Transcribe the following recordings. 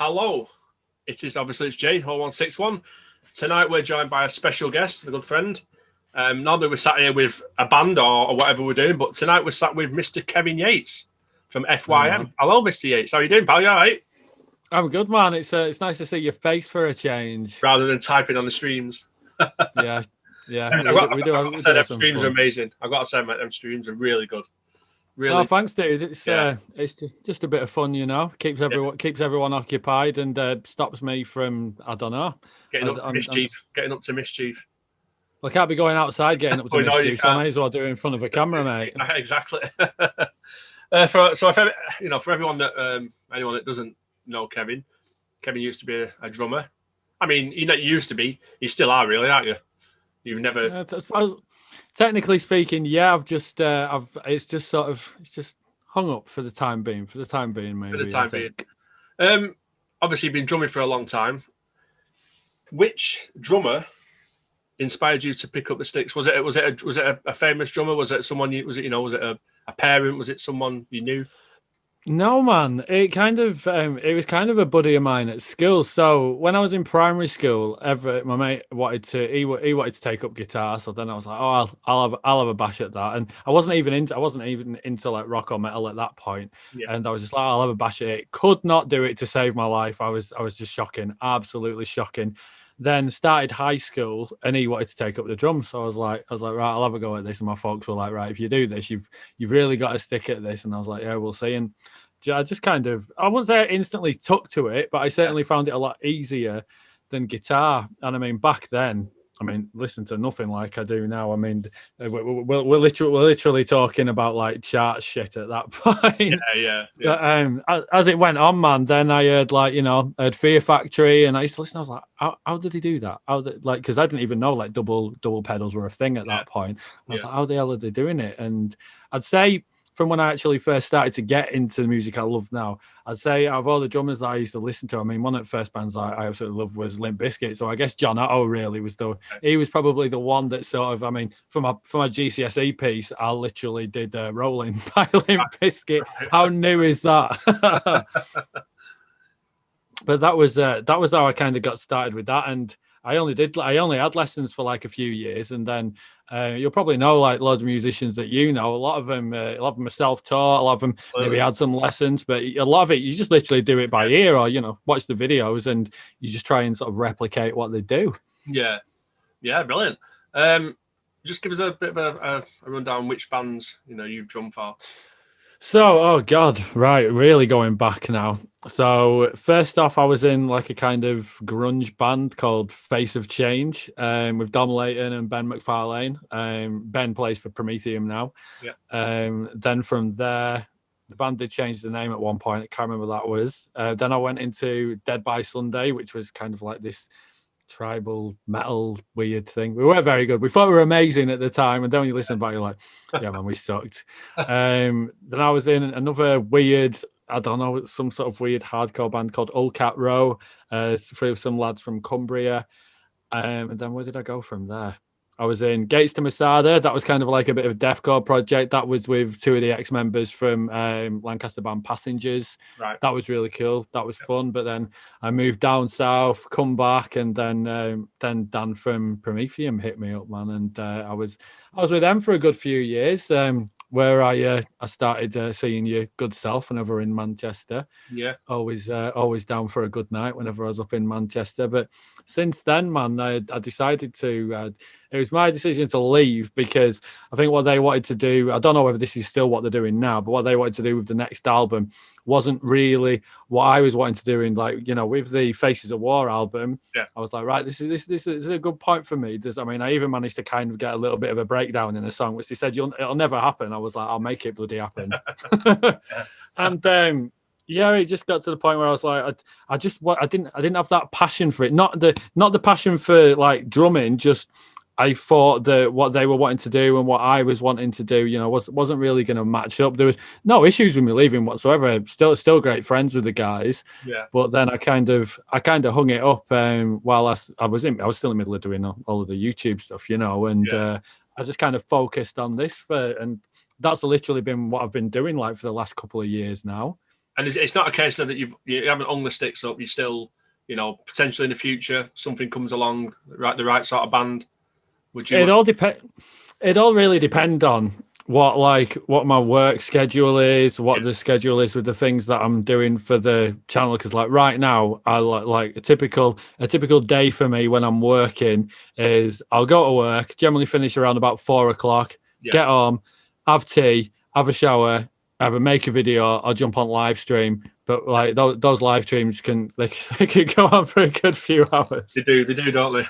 Hello. It's Jay, 0161. Tonight we're joined by a special guest, a good friend. Normally we're sat here with a band or whatever we're doing, but tonight we're sat with Mr. Kevin Yates from FYM. Hello, Mr. Yates. How are you doing, pal? You all right? I'm good, man. It's nice to see your face for a change. Rather than typing on the streams. Yeah. Streams are amazing. I've got to say, mate, them streams are really good. Really. Oh, thanks, dude. It's just a bit of fun, you know. Keeps everyone occupied and stops me from, I don't know, getting up to mischief. Well, I can't be going outside getting up to mischief, so I may as well do it in front of a camera, mate. Exactly. For everyone that anyone that doesn't know Kevin used to be a drummer. I mean, you used to be. You still are, really, aren't you? You've never. Technically speaking, yeah. It's just hung up for the time being. Maybe. For the time being. Obviously, you've been drumming for a long time. Which drummer inspired you to pick up the sticks? Was it a famous drummer? Was it someone? Was it a parent? Was it someone you knew? No, man. It was kind of a buddy of mine at school. So when I was in primary school, my mate wanted to take up guitar. So then I was like, oh, I'll have a bash at that. And I wasn't even into like rock or metal at that point. Yeah. And I was just like, I'll have a bash at it. Could not do it to save my life. I was just shocking, absolutely shocking. Then started high school and he wanted to take up the drums. So I was like, right, I'll have a go at this. And my folks were like, right, if you do this, you've really got to stick at this. And I was like, yeah, we'll see. And I just I wouldn't say I instantly took to it, but I certainly found it a lot easier than guitar. And I mean, back then, listen to nothing like I do now. I mean, we're literally talking about like chart shit at that point. Yeah. But, as it went on, man, then I heard I heard Fear Factory, and I used to listen. I was like, how did he do that? Because I didn't even know like double pedals were a thing at that point. I was like, how the hell are they doing it? And I'd say, from when I actually first started to get into the music I love now, I'd say out of all the drummers I used to listen to, one of the first bands I absolutely loved was Limp Bizkit. So I guess John Otto really was he was probably the one that sort of, for my GCSE piece, I literally did Rolling by Limp Bizkit. How new is that? But that was how I kind of got started with that. And I only had lessons for like a few years, and then you'll probably know like loads of musicians that a lot of them are self-taught, a lot of them maybe had some lessons, but a lot of it you just literally do it by ear, or watch the videos and you just try and sort of replicate what they do. Yeah, brilliant. Just give us a bit of a rundown which bands you've drummed for. So, oh God, right, really going back now. So first off, I was in like a kind of grunge band called Face of Change with Dom Layton and Ben McFarlane. Ben plays for Prometheum now. Yeah. Then from there, the band did change the name at one point. I can't remember what that was. Then I went into Dead by Sunday, which was kind of like this tribal metal weird thing. We weren't very good. We thought we were amazing at the time, and then when you listen back, you're like, yeah, man, we sucked. Then I was in another weird, I don't know, some sort of weird hardcore band called Ulcat Row, through some lads from Cumbria. And then where did I go from there? I was in Gates to Masada. That was kind of like a bit of a deathcore project. That was with two of the ex-members from Lancaster band Passengers. Right. That was really cool. That was fun. But then I moved down south, come back, and then Dan from Prometheum hit me up, man. And I was with them for a good few years, where I started seeing your good self whenever in Manchester. Yeah. Always down for a good night whenever I was up in Manchester. But since then, man, I decided to. It was my decision to leave because I think what they wanted to do, I don't know whether this is still what they're doing now, but what they wanted to do with the next album wasn't really what I was wanting to do in, like, with the Faces of War album. Yeah. I was like, right, this is a good point for me. I even managed to kind of get a little bit of a breakdown in a song, which they said, it'll never happen. I was like, I'll make it bloody happen. And yeah, it just got to the point where I was like, I didn't have that passion for it. Not the passion for like drumming, just I thought that what they were wanting to do and what I was wanting to do, wasn't really going to match up. There was no issues with me leaving whatsoever. Still great friends with the guys. Yeah. But then I kind of hung it up while I was still in the middle of doing all of the YouTube stuff, and I just kind of focused on this and that's literally been what I've been doing like for the last couple of years now. And it's not a case of that you haven't hung the sticks up. You still, potentially in the future something comes along, the right sort of band. Would you? It all really depend on what my work schedule is, what the schedule is with the things that I'm doing for the channel. Because like right now, I like a typical day for me when I'm working is I'll go to work, generally finish around about 4 o'clock, get home, have tea, have a shower, make a video, I'll jump on live stream. But like those live streams can go on for a good few hours. They do, don't they?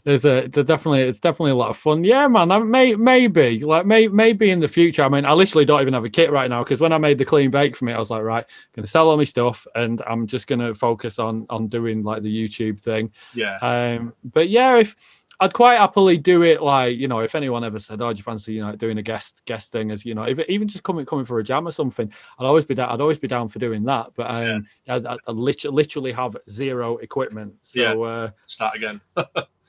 It's definitely a lot of fun. Yeah, man. Maybe in the future. I mean, I literally don't even have a kit right now because when I made the clean bake for me, I was like, right, I'm gonna sell all my stuff and I'm just gonna focus on doing like the YouTube thing. Yeah. But yeah, if I'd quite happily do it, like, if anyone ever said, "Oh, do you fancy, doing a guest thing?" As if even just coming for a jam or something, I'd always be down for doing that. But I literally have zero equipment, so start again.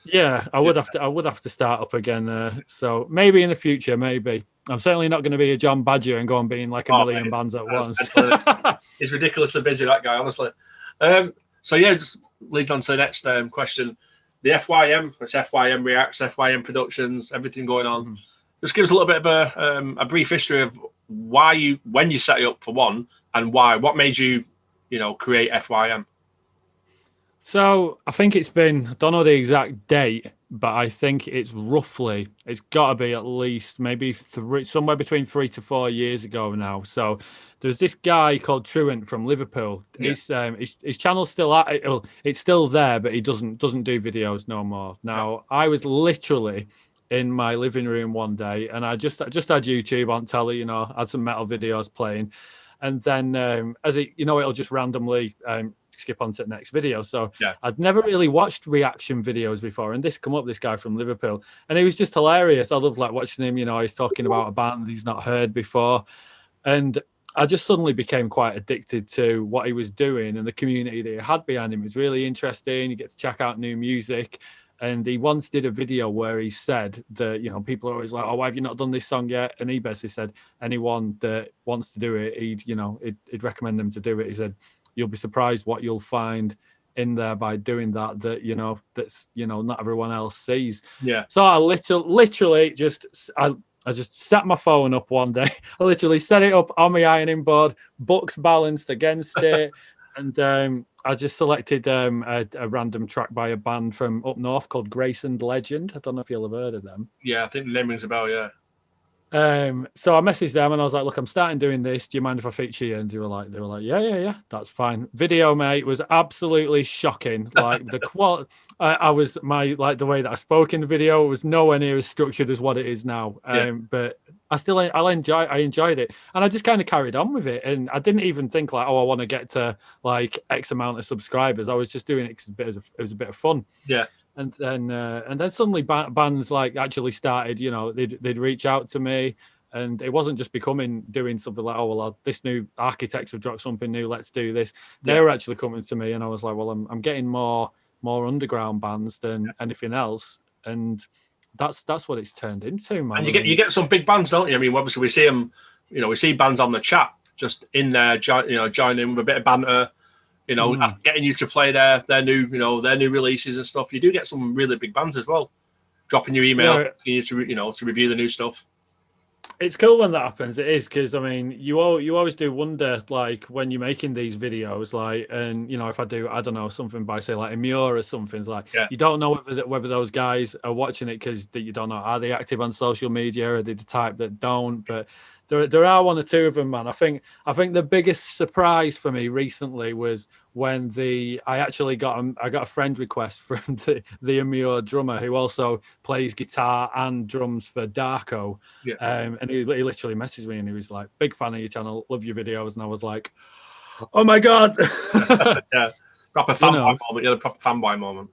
Yeah, I would have to start up again. So maybe in the future, maybe. I'm certainly not going to be a John Badger and go on being like a million bands at once. He's ridiculously busy, that guy, honestly. So yeah, just leads on to the next question. The FYM, it's FYM Reacts, FYM Productions, everything going on. Mm-hmm. Just give us a little bit of a brief history of when you set it up for one, and why. What made you, create FYM? So I think it's been, I don't know the exact date, but I think it's got to be at least maybe somewhere between 3 to 4 years ago now. So there's this guy called Truant from Liverpool. Yeah. His channel's still it's still there, but he doesn't do videos no more. Now, I was literally in my living room one day and I just had YouTube on telly, had some metal videos playing. And then as it'll just randomly skip on to the next video. So I'd never really watched reaction videos before, and this guy from Liverpool, and he was just hilarious. I loved like watching him. He's talking about a band he's not heard before, and I just suddenly became quite addicted to what he was doing, and the community that he had behind him was really interesting. You get to check out new music. And he once did a video where he said that, people are always like, "Oh, why have you not done this song yet?" And he basically said anyone that wants to do it, he'd recommend them to do it. He said, "You'll be surprised what you'll find in there by doing that that's not everyone else sees." Yeah. So I literally just set my phone up one day. I literally set it up on my ironing board, books balanced against it, and I just selected a random track by a band from up north called Grace and Legend. I don't know if you'll have heard of them. Yeah, I think the name rings a bell. Yeah. So I messaged them and I was like, "Look, I'm starting doing this. Do you mind if I feature you?" And they were like, yeah, that's fine. Video, mate, was absolutely shocking. Like the quality, the way that I spoke in the video was nowhere near as structured as what it is now. But I enjoyed it, and I just kind of carried on with it. And I didn't even think like, "Oh, I want to get to like X amount of subscribers." I was just doing it because it was a bit of fun. Yeah. And then suddenly bands like actually started, they'd reach out to me, and it wasn't just doing something like, "Oh, well, this new Architects have dropped something new, let's do this." They were actually coming to me, and I was like, "Well, I'm getting more underground bands than anything else," and that's what it's turned into, man. And you get some big bands, don't you? I mean, obviously we see them, we see bands on the chat just in there, joining with a bit of banter. Getting you to play their new releases and stuff. You do get some really big bands as well, dropping your email, you to review the new stuff. It's cool when that happens. It is, because I mean, you always do wonder, like when you're making these videos, like, and if I do, I don't know, something by say like Imure or something, it's like you don't know whether those guys are watching it because you don't know, are they active on social media, or are they the type that don't? But there are one or two of them, man. I think the biggest surprise for me recently was when I actually got a friend request from the Imure drummer, who also plays guitar and drums for Darko. Yeah. And he literally messaged me and he was like, "Big fan of your channel, love your videos." And I was like, "Oh my God." Yeah. Proper fanboy moment. Yeah, proper fanboy moment.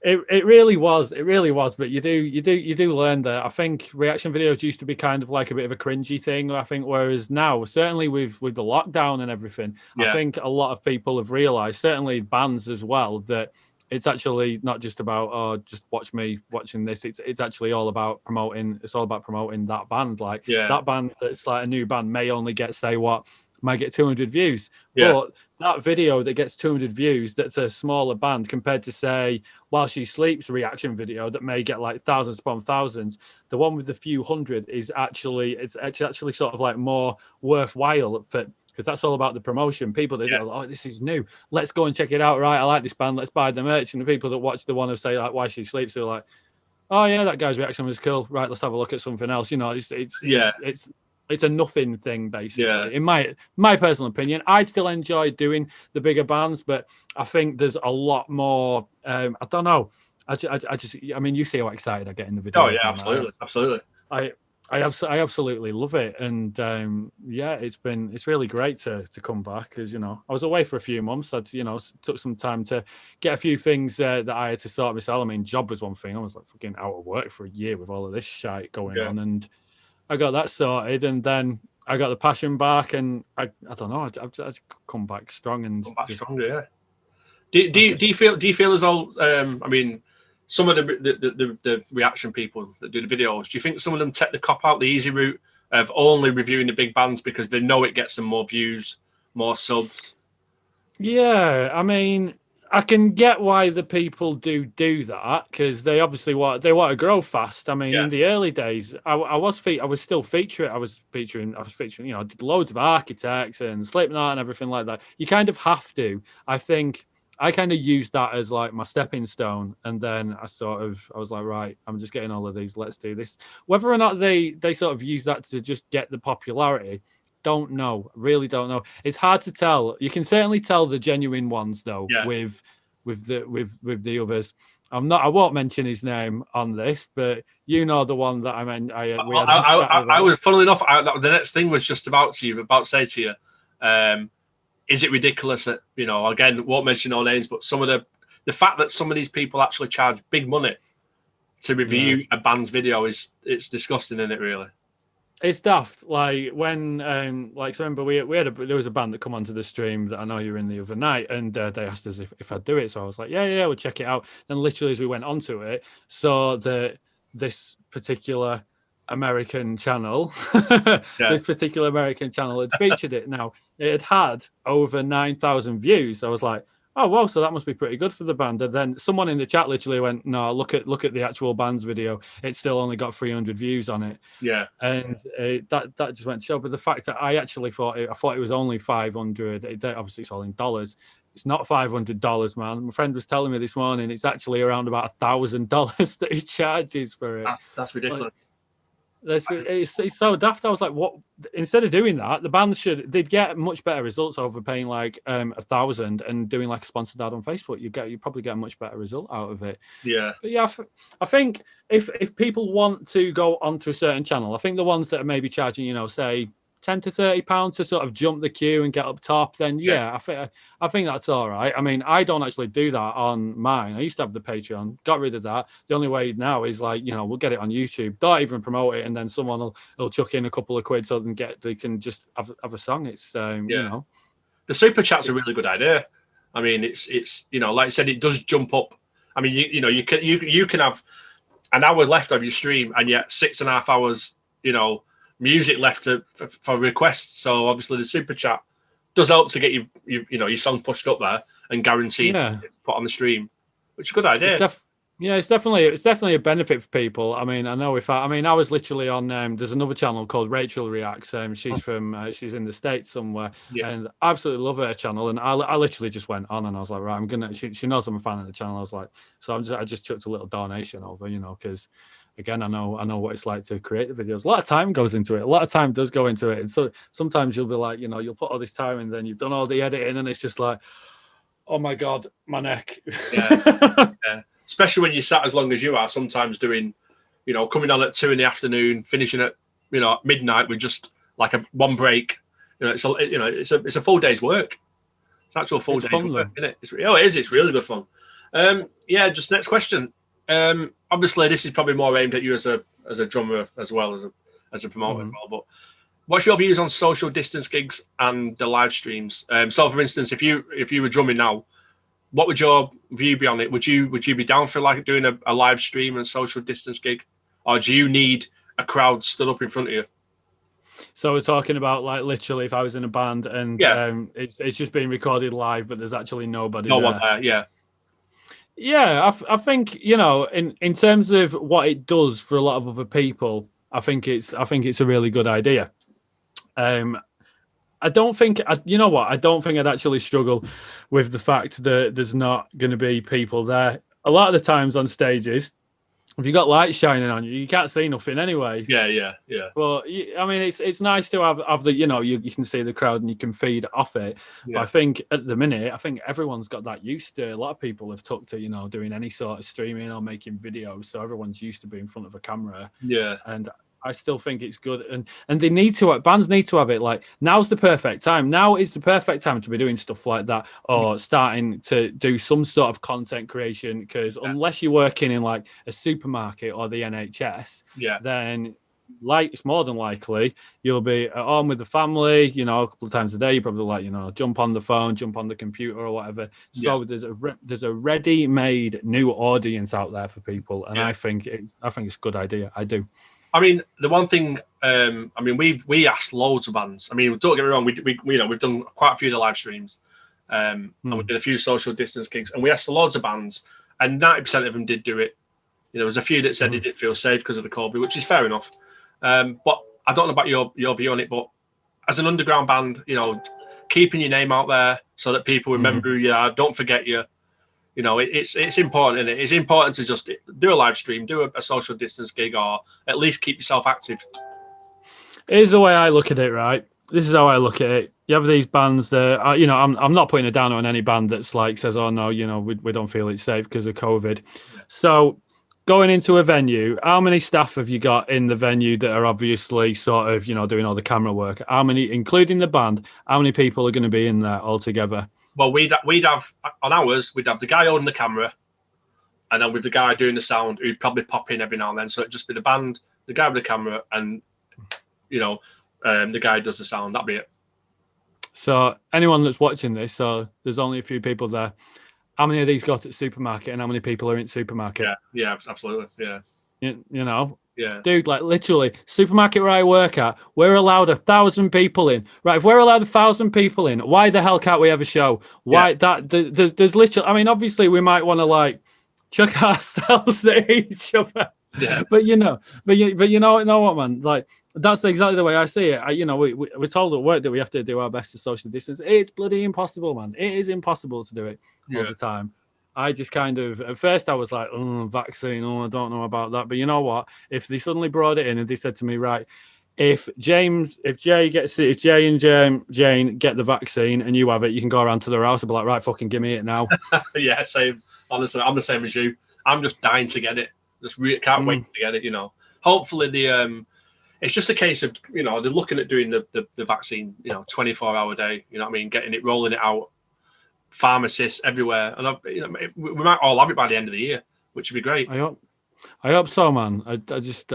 It really was. It really was. But you do learn that. I think reaction videos used to be kind of like a bit of a cringy thing. I think, whereas now, certainly with the lockdown and everything, I think a lot of people have realized, certainly bands as well, that it's actually not just about just watch me watching this. It's actually all about promoting. It's all about promoting that band. Like that band that's like a new band may only get, say, what, might get 200 views. Yeah. But that video that gets 200 views, that's a smaller band compared to, say, While She Sleeps reaction video that may get like thousands upon thousands. The one with the few hundred is actually, it's actually sort of like more worthwhile for, because that's all about the promotion. People that go, oh, this is new, let's go and check it out. Right, I like this band, let's buy the merch. And the people that watch the one who say like Why She Sleeps, they're like, oh yeah, that guy's reaction was cool. Right, let's have a look at something else. You know, it's a nothing thing basically. Yeah. In my personal opinion, I'd still enjoy doing the bigger bands, but I think there's a lot more. I don't know. I mean, you see how excited I get in the video. Oh yeah, absolutely. I absolutely love it, and yeah, it's really great to come back, because you know I was away for a few months. I'd took some time to get a few things that I had to sort myself. I mean, job was one thing. I was like fucking out of work for a year with all of this shit going on, and I got that sorted, and then I got the passion back, and I don't know. I've come back strong and stronger. Yeah. Do you feel as though I mean, some of the reaction people that do the videos, do you think some of them take the cop out, the easy route of only reviewing the big bands because they know it gets them more views, more subs? Yeah, I mean, I can get why the people do that, because they obviously want to grow fast. I mean, in the early days, I was still featuring. I was featuring. You know, I did loads of architects and Slipknot and everything like that. You kind of have to. I think I kind of used that as like my stepping stone, and then I was like, right, I'm just getting all of these. Let's do this. Whether or not they sort of use that to just get the popularity, don't know. Really don't know. It's hard to tell. You can certainly tell the genuine ones though. With the others. I won't mention his name on this, but you know the one that I meant. I was, funnily enough, the next thing was just about to say to you, is it ridiculous that, you know, again, won't mention no names, but some of the fact that some of these people actually charge big money to review a band's video it's disgusting, isn't it, really? It's daft. Like when, like, so remember there was a band that come onto the stream that I know you were in the other night, and they asked us if I'd do it. So I was like, yeah, we'll check it out. Then literally as we went onto it, saw that this particular American channel, this particular American channel had featured it. Now it had over 9,000 views. I was like, oh well, so that must be pretty good for the band. And then someone in the chat literally went, no, look at the actual band's video. It's still only got 300 views on it. Yeah, and that just went to show. But the fact that I actually thought it was only 500. Obviously, it's all in dollars. It's not $500, man. My friend was telling me this morning it's actually around about $1,000 that he charges for it. That's ridiculous. It's so daft. I was like, what? Instead of doing that, the bands they'd get much better results over paying like $1,000 and doing like a sponsored ad on Facebook. You probably get a much better result out of it. Yeah. But yeah, I think if people want to go onto a certain channel, I think the ones that are maybe charging, you know, say £10 to £30 to sort of jump the queue and get up top, then I think that's all right. I mean, I don't actually do that on mine. I used to have the Patreon, got rid of that. The only way now is like, you know, we'll get it on YouTube, don't even promote it, and then someone will chuck in a couple of quid so they can just have a song. It's you know, the super chat's a really good idea. I mean, it's you know, like I said, it does jump up. I mean, you can have an hour left of your stream and yet 6.5 hours, you know, music left for requests. So obviously the super chat does help to get your song pushed up there and guaranteed put on the stream, which is a good idea. It's definitely a benefit for people. I mean, I know I was literally on there's another channel called Rachel Reacts. She's in the States somewhere, and I absolutely love her channel. And I literally just went on and I was like, right, she knows I'm a fan of the channel. I was like, so I just chucked a little donation over, you know, because again, I know what it's like to create the videos. A lot of time goes into it. A lot of time does go into it. And so sometimes you'll be like, you know, you'll put all this time and then you've done all the editing and it's just like, oh my God, my neck. Yeah. Especially when you sat as long as you are, sometimes doing, you know, coming on at 2 p.m, finishing at, you know, midnight with just like one break. You know, it's a full day's work. It's actual full day's work, isn't it? It is. It's really good fun. Just next question. Obviously, this is probably more aimed at you as a drummer as well as a promoter as well. But what's your views on social distance gigs and the live streams? So, for instance, if you were drumming now, what would your view be on it? Would you be down for like doing a live stream and social distance gig, or do you need a crowd stood up in front of you? So we're talking about like literally if I was in a band and it's just being recorded live, but there's actually nobody No there. one there, yeah. Yeah, I think, you know, in terms of what it does for a lot of other people, I think it's a really good idea. I don't think, you know what, I don't think I'd actually struggle with the fact that there's not going to be people there. A lot of the times on stages, if you've got lights shining on you, you can't see nothing anyway. Yeah. But I mean, it's nice to have the, you know, you can see the crowd and you can feed off it. Yeah. But I think at the minute, I think everyone's got that used to. A lot of people have took to, you know, doing any sort of streaming or making videos, so everyone's used to being in front of a camera. Yeah. And I still think it's good, and they need to. Bands need to have it. Like, now's the perfect time. Now is the perfect time to be doing stuff like that, or starting to do some sort of content creation. Because unless you're working in like a supermarket or the NHS, then it's more than likely you'll be at home with the family. You know, a couple of times a day. You probably like, you know, jump on the phone, jump on the computer or whatever. So there's a ready-made new audience out there for people, and I think it's a good idea. I do. I mean, the one thing, I mean, we asked loads of bands. I mean, don't get me wrong, we you know, we've done quite a few of the live streams, and we did a few social distance gigs, and we asked loads of bands, and 90% of them did do it. You know, there was a few that said they didn't feel safe because of the COVID, which is fair enough. But I don't know about your view on it, but as an underground band, you know, keeping your name out there so that people remember who you are, don't forget you. You know, it's important, and it's important to just do a live stream, do a social distance gig, or at least keep yourself active. Here's the way I look at it, right? This is how I look at it. You have these bands that, you know, I'm not putting it down on any band that's like says, oh no, you know, we don't feel it's safe because of COVID. Yeah. So going into a venue, how many staff have you got in the venue that are obviously sort of, you know, doing all the camera work? How many, including the band, how many people are going to be in there altogether? Well, we'd have on ours, we'd have the guy holding the camera, and then with the guy doing the sound, who'd probably pop in every now and then. So it'd just be the band, the guy with the camera, and, you know, the guy who does the sound. That'd be it. So anyone that's watching this, so there's only a few people there. How many of these got at supermarket, and how many people are in supermarket? Yeah, absolutely. Yeah. You know? Yeah. Dude, like literally, supermarket where I work at, we're allowed 1,000 people in. Right, if we're allowed 1,000 people in, why the hell can't we have a show? Why there's literally, I mean, obviously we might want to like chuck ourselves at each other. Yeah. But you know what, man? Like, that's exactly the way I see it. You know, we're told at work that we have to do our best to social distance. It's bloody impossible, man. It is impossible to do it all the time. I just kind of, at first I was like, oh, vaccine, I don't know about that. But you know what? If they suddenly brought it in and they said to me, right, if Jay and Jane get the vaccine and you have it, you can go around to their house and be like, right, fucking give me it now. Yeah, same. Honestly, I'm the same as you. I'm just dying to get it. Just can't wait to get it, you know. Hopefully it's just a case of, you know, they're looking at doing the vaccine, you know, 24-hour day, you know what I mean, getting it, rolling it out. Pharmacists everywhere, and you know, we might all have it by the end of the year, which would be great. I hope so, man. I just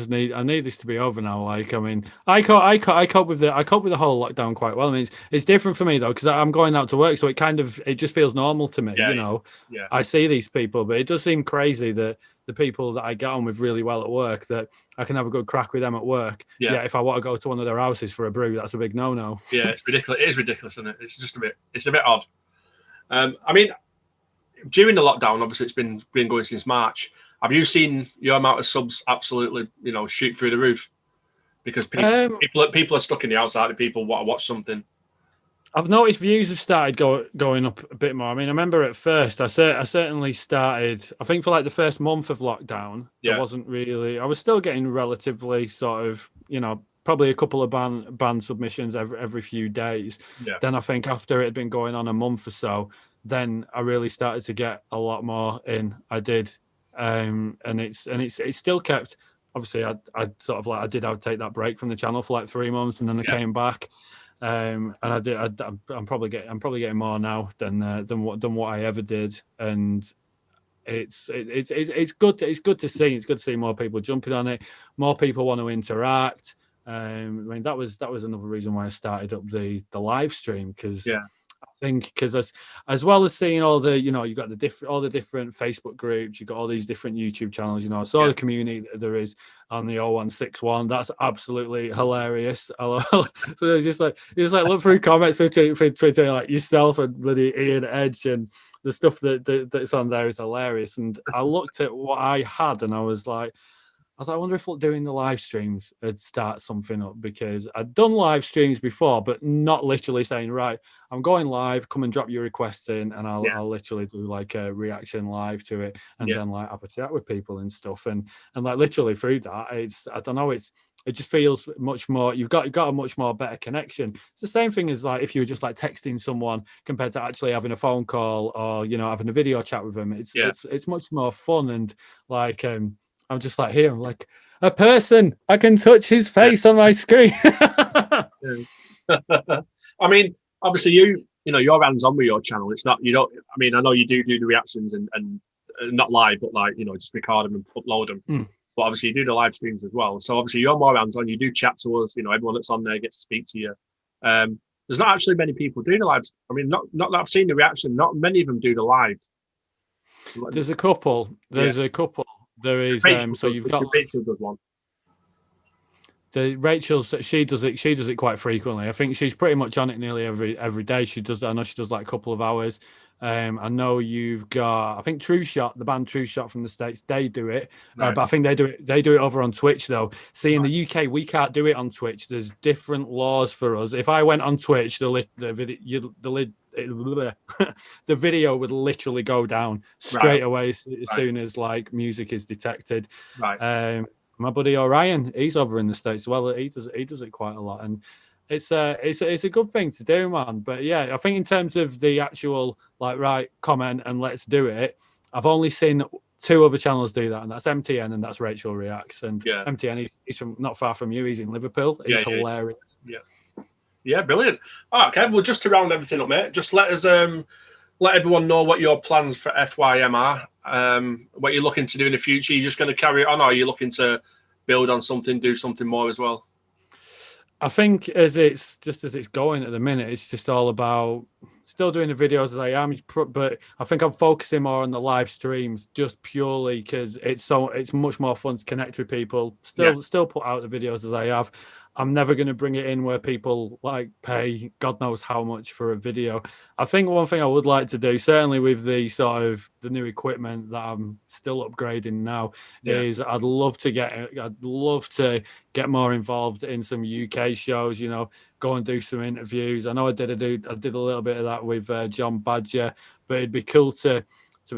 need this to be over now. Like, I mean, I cope with the whole lockdown quite well. I mean, it's different for me though, because I'm going out to work, so it just feels normal to me. You know, I see these people, but it does seem crazy that the people that I get on with really well at work, that I can have a good crack with them at work. Yeah, if I want to go to one of their houses for a brew, that's a big no-no. Yeah, it's ridiculous. It is ridiculous, isn't it? It's a bit odd. I mean, during the lockdown, obviously it's been going since March. Have you seen your amount of subs absolutely, you know, shoot through the roof? Because people are stuck in the outside and people want to watch something. I've noticed views have started going up a bit more. I mean, I remember at first, I certainly started, I think for like the first month of lockdown, I wasn't really, I was still getting relatively sort of, you know, probably a couple of band submissions every few days. Yeah. Then I think after it had been going on a month or so, then I really started to get a lot more in. I did, and it's still kept. Obviously, I sort of like I did. I would take that break from the channel for like 3 months, and then I came back. And I did. I'm probably getting more now than what I ever did, and it's good. It's good to see. It's good to see more people jumping on it. More people want to interact. I mean, that was another reason why I started up the live stream, because I think, because as well as seeing all the, you know, you got all the different Facebook groups, you got all these different YouTube channels, you know, so all the community that there is on the 0161, that's absolutely hilarious. So it's just like look through comments for Twitter, like yourself and bloody Ian Edge, and the stuff that's on there is hilarious. And I looked at what I had, and I was like, I wonder if doing the live streams would start something up, because I'd done live streams before, but not literally saying, right, I'm going live, come and drop your requests in, and I'll literally do like a reaction live to it, and then like have a chat with people and stuff. And like literally through that, I don't know, it just feels much more, you've got a much more better connection. It's the same thing as like if you were just like texting someone compared to actually having a phone call, or, you know, having a video chat with them. It's much more fun. And like, I'm just like here, I'm like a person. I can touch his face on my screen. I mean, obviously, you know, you're hands-on with your channel. It's not, you don't. I mean, I know you do the reactions and not live, but like, you know, just record them and upload them. But obviously, you do the live streams as well. So obviously, you're more hands-on. You do chat to us. You know, everyone that's on there gets to speak to you. There's not actually many people do the live. I mean, not that I've seen the reaction. Not many of them do the live. There's a couple. A couple. There is so you've got Rachel does one. She does it quite frequently. I think she's pretty much on it nearly every day. I know she does like a couple of hours. I know you've got, I think True Shot, the band True Shot from the States, they do it. But I think they do it over on Twitch though. See, in the UK, we can't do it on Twitch. There's different laws for us. If I went on Twitch, the video would literally go down straight away as soon as like music is detected. My buddy Orion, he's over in the States as well. He does it quite a lot, and it's a good thing to do, man. But yeah, I think in terms of the actual like comment and let's do it, I've only seen 2 other channels do that, and that's MTN and that's Rachel Reacts. And MTN, he's from not far from you. He's in Liverpool. He's hilarious. Yeah, brilliant. Okay, well, just to round everything up, mate, just let us let everyone know what your plans for FYM are. What you're looking to do in the future. You're just going to carry it on, or are you looking to build on something, do something more as well? I think as it's going at the minute, it's just all about still doing the videos as I am, but I think I'm focusing more on the live streams just purely because it's much more fun to connect with people. Still put out the videos as I have. I'm never going to bring it in where people like pay God knows how much for a video. I think one thing I would like to do, certainly with the sort of the new equipment that I'm still upgrading now, is I'd love to get more involved in some UK shows. You know, go and do some interviews. I know I did a little bit of that with John Badger, but it'd be cool to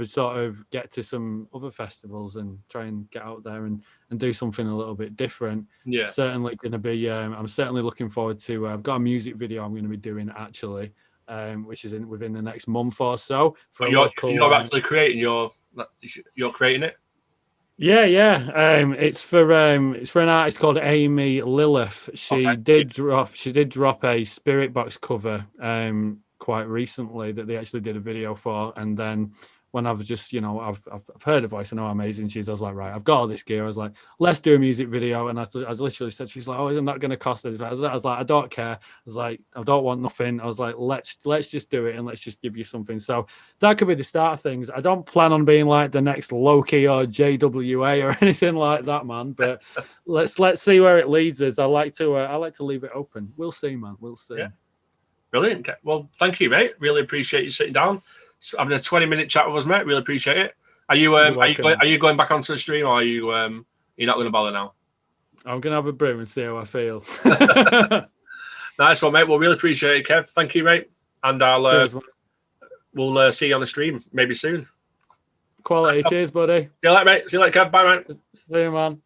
sort of get to some other festivals and try and get out there and do something a little bit different. Certainly going to be I'm certainly looking forward to I've got a music video I'm going to be doing actually, which is within the next month or so. You're actually creating you're creating it? It's for an artist called Amy Lilith. She did drop a Spirit Box cover quite recently that they actually did a video for, and then when I've just, you know, I've heard her voice, I know how amazing she is. I was like, right, I've got all this gear. I was like, let's do a music video. And I literally said, she's like, oh, isn't that going to cost us? I was like, I don't care. I was like, I don't want nothing. I was like, let's just do it and let's just give you something. So that could be the start of things. I don't plan on being like the next Loki or JWA or anything like that, man. But let's see where it leads us. I like to leave it open. We'll see, man. We'll see. Yeah. Brilliant. Well, thank you, mate. Really appreciate you sitting down, having a 20-minute chat with us, mate. Really appreciate it. Are you going back onto the stream, or are you you're not going to bother now? I'm going to have a brew and see how I feel. Nice one, mate. Well, really appreciate it, Kev. Thank you, mate. And we'll see you on the stream maybe soon. Quality. Cheers, buddy. See you later, mate. See you later, Kev. Bye, mate. See you, man.